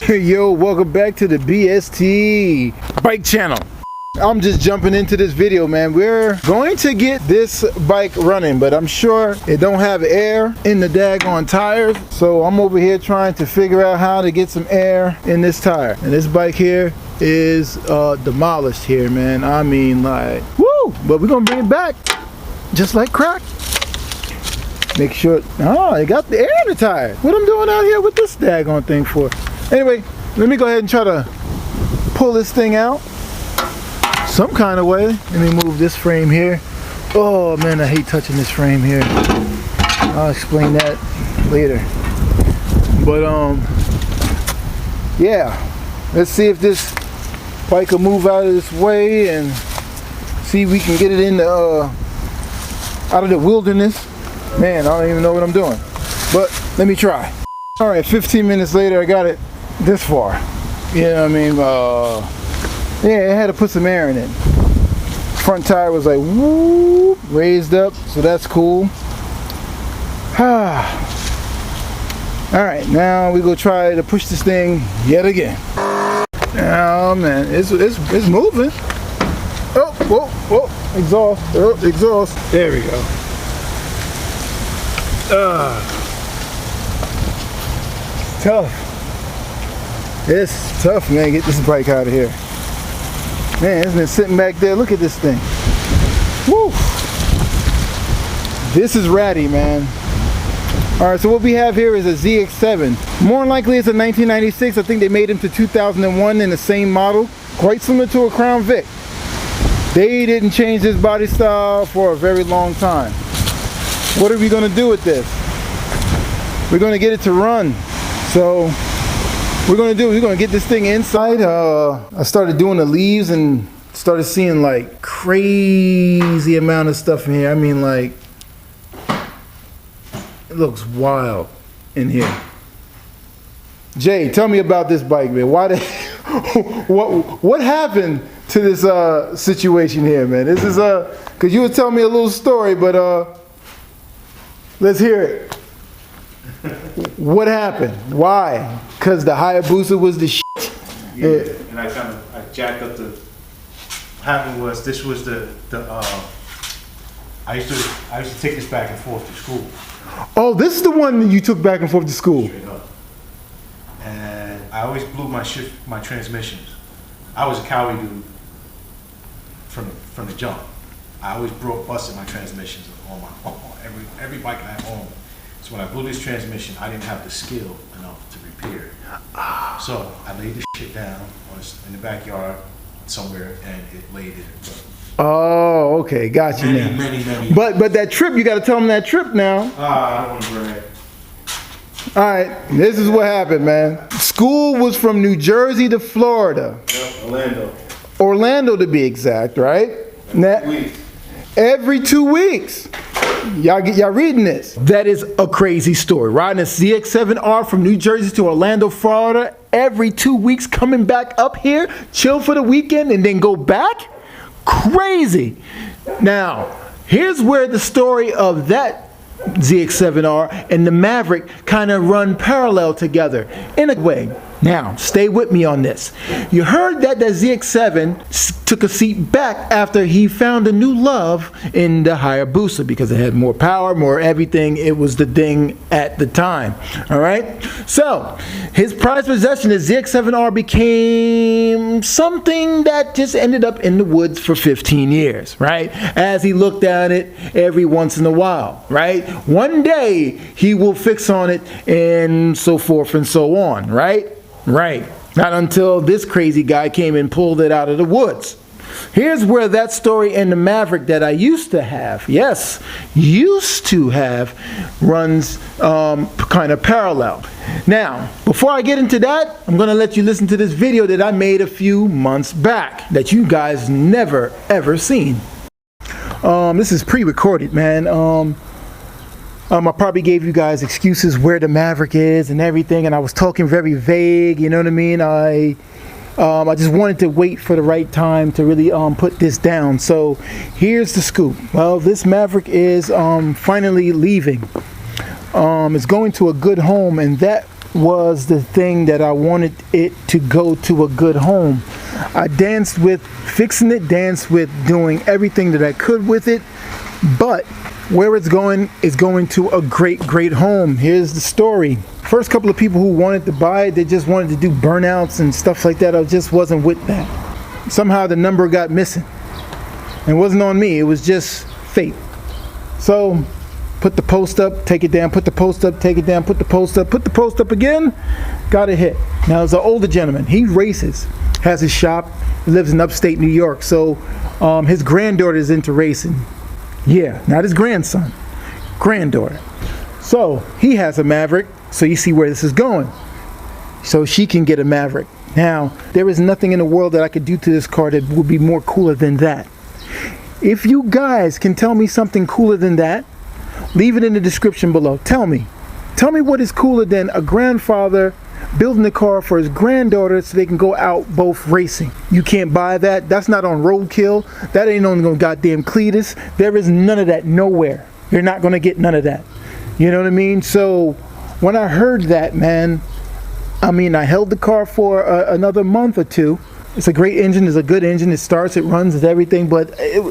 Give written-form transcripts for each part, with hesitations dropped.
Yo, welcome back to the BST Bike Channel. I'm just jumping into this video, man. We're going to get this bike running, but I'm sure it don't have air in the daggone tires. So I'm over here trying to figure out how to get some air in this tire. And this bike here is demolished here, man. I mean, like, woo! But we're gonna bring it back just like crack. Make sure, oh, it got the air in the tire. What I'm doing out here with this daggone thing for? Anyway, let me go ahead and try to pull this thing out some kind of way. Let me move this frame here. Oh man, I hate touching this frame here. I'll explain that later. But yeah, let's see if this bike will move out of this way and see if we can get it in the out of the wilderness. Man, I don't even know what I'm doing, but let me try. All right, 15 minutes later, I got it this far. You know what I mean? Yeah, I had to put some air in it. Front tire was like whoop, raised up, so that's cool. All right, now we go try to push this thing yet again. Oh man, it's moving. Oh, whoa, whoa, exhaust, oh, exhaust. There we go. It's tough. It's tough, man. Get this bike out of here. Man, it's been sitting back there. Look at this thing. Woo! This is ratty, man. Alright, so what we have here is a ZX7. More than likely it's a 1996. I think they made them to 2001 in the same model. Quite similar to a Crown Vic. They didn't change this body style for a very long time. What are we going to do with this? We're going to get it to run. So we're going to get this thing inside. I started doing the leaves and started seeing like crazy amount of stuff in here. I mean, like, it looks wild in here. Jay, tell me about this bike, man. What happened to this situation here, man? This is cause you were telling me a little story, but let's hear it. What happened? Why? Because the Hayabusa was the shit. Yeah, and I jacked up the. What happened was this was the I used to take this back and forth to school. Oh, this is the one that you took back and forth to school. Straight up. And I always blew my transmissions. I was a Cowie dude from the jump. I always busted my transmissions on every bike I owned. So when I blew this transmission, I didn't have the skill enough to repair it. So I laid this shit down in the backyard somewhere, and it laid it. Oh, okay, got you now. Many. But that trip, you got to tell them that trip now. I don't want to brag. All right, this is what happened, man. School was from New Jersey to Florida. Yep, Orlando. Orlando to be exact, right? Every 2 weeks. Y'all reading this? That is a crazy story. Riding a ZX7R from New Jersey to Orlando, Florida, every 2 weeks, coming back up here, chill for the weekend, and then go back? Crazy. Now, here's where the story of that ZX7R and the Maverick kind of run parallel together in a way. Now, stay with me on this. You heard that the ZX7 took a seat back after he found a new love in the Hayabusa because it had more power, more everything. It was the thing at the time. All right? So, his prized possession, the ZX7R, became something that just ended up in the woods for 15 years, right? As he looked at it every once in a while, right? One day, he will fix on it and so forth and so on, right? Right. Not until this crazy guy came and pulled it out of the woods. Here's where that story and the Maverick that I used to have, yes, used to have, runs kind of parallel. Now, before I get into that, I'm going to let you listen to this video that I made a few months back that you guys never, ever seen. This is pre-recorded, man. I probably gave you guys excuses where the Maverick is and everything, and I was talking very vague, you know what I mean? I just wanted to wait for the right time to really put this down. So here's the scoop. Well, this Maverick is finally leaving. It's going to a good home, and that was the thing that I wanted it to go to a good home. I danced with fixing it, danced with doing everything that I could with it, but where it's going is going to a great home. Here's the story. First couple of people who wanted to buy it, they just wanted to do burnouts and stuff like that. I just wasn't with that. Somehow the number got missing. It wasn't on me, it was just fate. So, put the post up, take it down, put the post up, take it down, put the post up again, got a hit. Now, it's an older gentleman. He races, has his shop, lives in upstate New York. So, his granddaughter is into racing. Yeah, not his grandson, granddaughter. So, he has a Maverick, so you see where this is going. So, she can get a Maverick. Now, there is nothing in the world that I could do to this car that would be more cooler than that. If you guys can tell me something cooler than that, leave it in the description below. Tell me what is cooler than a grandfather building a car for his granddaughter so they can go out both racing. You can't buy that. That's not on roadkill. That ain't on no goddamn Cletus. There is none of that nowhere. You're not going to get none of that. You know what I mean? So when I heard that, man, I held the car for another month or two. It's a great engine. It's a good engine. It starts, it runs, it's everything. But it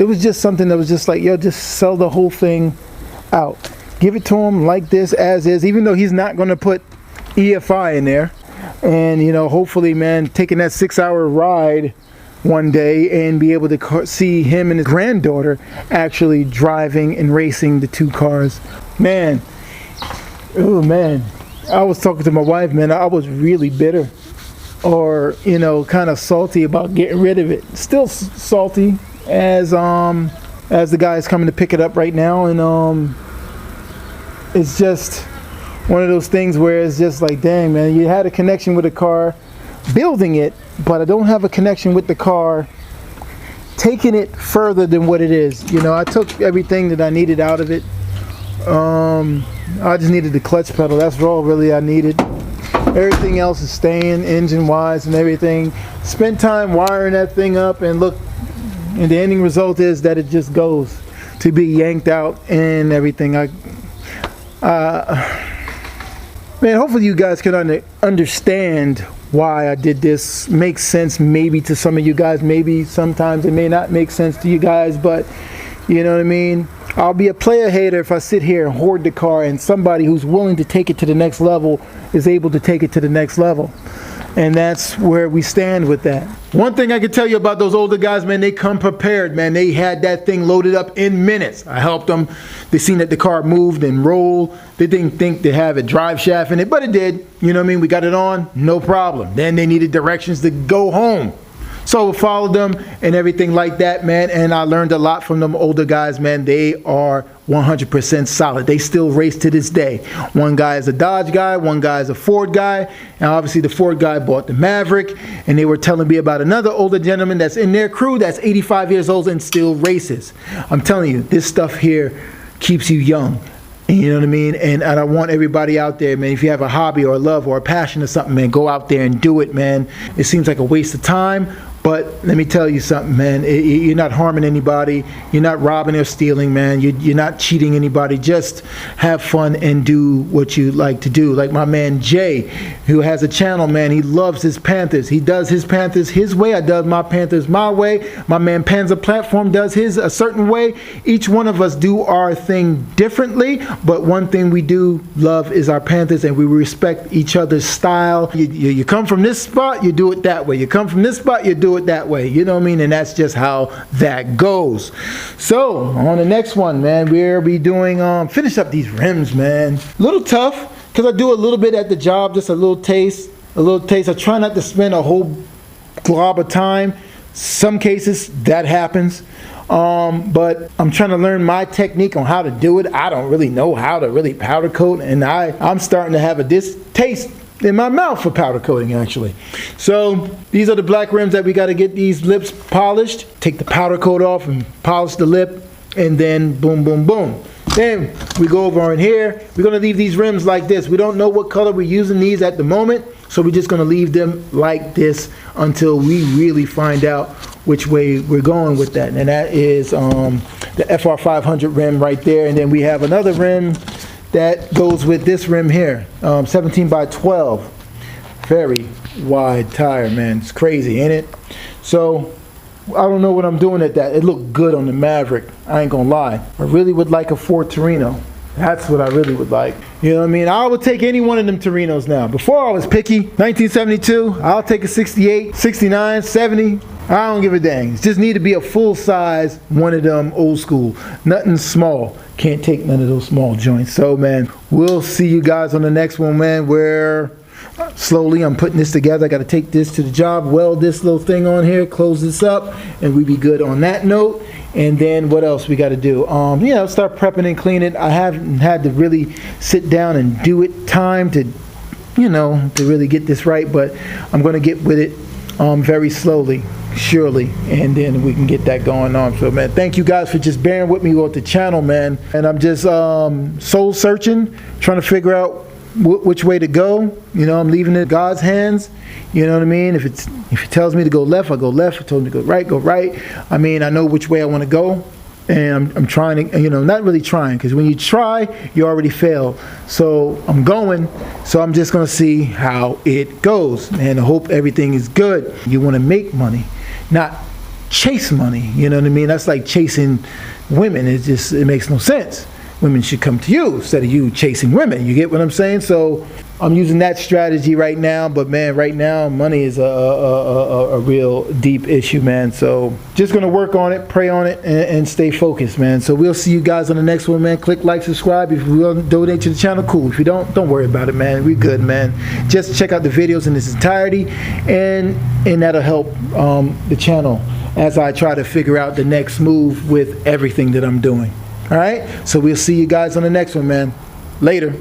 was just something that was just like, yo, just sell the whole thing out. Give it to him like this, as is, even though he's not going to put EFI in there. And, hopefully, man, taking that 6-hour ride one day and be able to see him and his granddaughter actually driving and racing the two cars. Man, oh, man. I was talking to my wife, man. I was really bitter. Or kind of salty about getting rid of it. Still salty as the guy is coming to pick it up right now, and it's just one of those things where it's just like, dang, man, you had a connection with the car building it, but I don't have a connection with the car taking it further than what it is. I took everything that I needed out of it. I just needed the clutch pedal. That's all really I needed. Everything else is staying engine-wise and everything. Spent time wiring that thing up, and look, and the ending result is that it just goes to be yanked out and everything. Man, hopefully you guys can understand why I did this. Makes sense maybe to some of you guys. Maybe sometimes it may not make sense to you guys, but you know what I mean? I'll be a player hater if I sit here and hoard the car and somebody who's willing to take it to the next level is able to take it to the next level. And that's where we stand with that. One thing I can tell you about those older guys, man, they come prepared, man. They had that thing loaded up in minutes. I helped them. They seen that the car moved and rolled. They didn't think to have a drive shaft in it, but it did. You know what I mean? We got it on, no problem. Then they needed directions to go home. So we followed them and everything like that, man. And I learned a lot from them older guys, man. They are 100% solid. They still race to this day. One guy is a Dodge guy, one guy is a Ford guy. And obviously the Ford guy bought the Maverick. And they were telling me about another older gentleman that's in their crew that's 85 years old and still races. I'm telling you, this stuff here keeps you young. You know what I mean? And I want everybody out there, man, if you have a hobby or a love or a passion or something, man, go out there and do it, man. It seems like a waste of time, but let me tell you something, man. You're not harming anybody. You're not robbing or stealing, man. You're not cheating anybody. Just have fun and do what you like to do. Like my man Jay, who has a channel, man. He loves his Panthers. He does his Panthers his way. I does my Panthers my way. My man Panzer Platform does his a certain way. Each one of us do our thing differently, but one thing we do love is our Panthers, and we respect each other's style. You come from this spot, you do it that way. You come from this spot, you do it that way. You know what I mean? And that's just how that goes. So on the next one, man, we'll be doing finish up these rims, man. A little tough because I do a little bit at the job, just a little taste. I try not to spend a whole glob of time. Some cases that happens. But I'm trying to learn my technique on how to do it. I don't really know how to really powder coat, and I'm starting to have a distaste in my mouth for powder coating, actually. So these are the black rims that we got to get these lips polished. Take the powder coat off and polish the lip, and then boom, boom, boom. Then we go over in here. We're going to leave these rims like this. We don't know what color we're using these at the moment, so we're just going to leave them like this until we really find out which way we're going with that. And that is the FR500 rim right there. And then we have another rim that goes with this rim here, 17 by 12. Very wide tire, man. It's crazy, ain't it? So I don't know what I'm doing at that. It looked good on the Maverick. I ain't gonna lie. I really would like a Ford Torino. That's what I really would like. You know what I mean? I would take any one of them Torinos now. Before I was picky, 1972, I'll take a 68, 69, 70. I don't give a dang. It just need to be a full size one of them old school. Nothing small. Can't take none of those small joints. So, man, we'll see you guys on the next one, man, where slowly I'm putting this together. I got to take this to the job, weld this little thing on here, close this up, and we be good on that note. And then what else we got to do? Start prepping and cleaning. I haven't had to really sit down and do it time to really get this right, but I'm going to get with it very slowly, surely, and then we can get that going on. So, man, thank you guys for just bearing with me with the channel, man. And I'm just soul searching, trying to figure out which way to go. I'm leaving it in God's hands. You know what I mean? If he tells me to go left, I go left. If he tells me to go right, go right. I mean, I know which way I want to go, and I'm trying to, not really trying, because when you try, you already fail. So I'm going. So I'm just gonna see how it goes, and I hope everything is good. You want to make money, not chase money. You know what I mean? That's like chasing women. It makes no sense. Women should come to you instead of you chasing women. You get what I'm saying? So I'm using that strategy right now. But, man, right now, money is a real deep issue, man. So just going to work on it, pray on it, and stay focused, man. So we'll see you guys on the next one, man. Click like, subscribe. If you want to donate to the channel, cool. If you don't worry about it, man. We good, man. Just check out the videos in its entirety, and that'll help the channel as I try to figure out the next move with everything that I'm doing. All right, so we'll see you guys on the next one, man. Later.